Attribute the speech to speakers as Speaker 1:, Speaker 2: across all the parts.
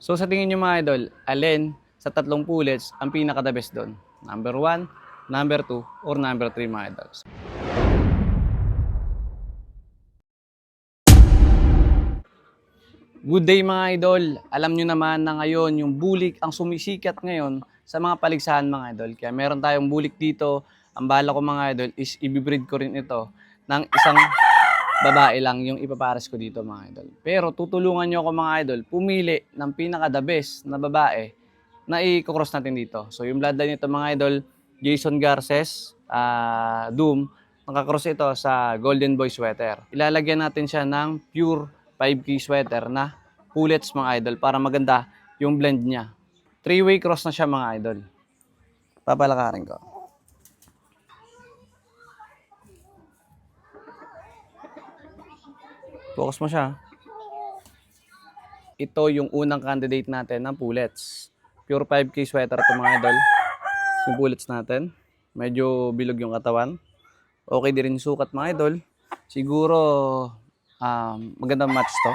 Speaker 1: So sa tingin nyo mga idol, alin sa tatlong pullets ang pinaka-the best doon? Number 1, number 2, or number 3 mga idols? Good day mga idol! Alam nyo naman na ngayon yung bulik ang sumisikat ngayon sa mga paligsahan mga idol. Kaya meron tayong bulik dito. Ang bala ko mga idol is ibibreed ko rin ito ng isang babae lang yung ipapares ko dito mga idol. Pero tutulungan nyo ako mga idol pumili ng pinaka-the best na babae na i-cross natin dito. So yung bloodline nito mga idol, Jason Garces, Doom, nakakross ito sa Golden Boy sweater. Ilalagyan natin siya ng pure 5K sweater na pullets mga idol para maganda yung blend niya. 3-way cross na siya mga idol. Papalakarin ko. Focus mo siya. Ito yung unang candidate natin ng pullets. Pure 5K sweater ito mga idol. Yung pullets natin. Medyo bilog yung katawan. Okay din rin sukat mga idol. Siguro magandang match to.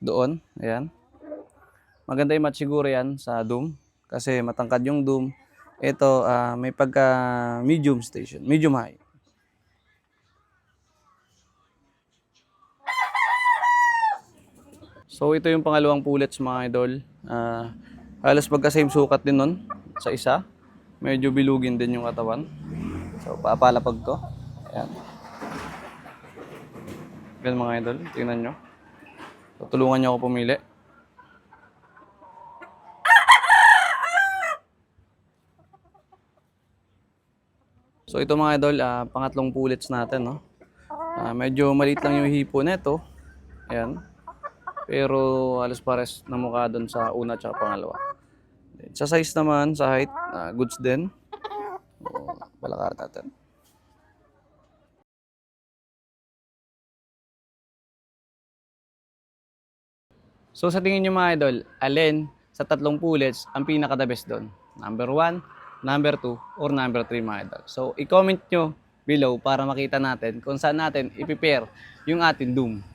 Speaker 1: Doon. Ayan. Maganda yung match siguro yan sa Doom. Kasi matangkad yung Doom. Ito may pagka medium station. Medium high. So ito yung pangalawang pullets mga idol. Halos magka-same sukat din nun sa isa. Medyo bilugin din yung katawan. So papalapag ko. Ayan. Ganun mga idol. Tingnan nyo. Tutulungan nyo ako pumili. So ito mga idol, pangatlong pullets natin. No? Medyo maliit lang yung hipo nito. Ayan. Pero halos pares na mukha doon sa una at pangalawa. Sa size naman, sa height, goods din. Palakar natin. So sa tingin nyo mga idol, alin sa tatlong pullets ang pinaka-the best doon? Number 1, number 2, or number 3 mga idol? So i-comment nyo below para makita natin kung saan natin i-prepare yung ating Doom.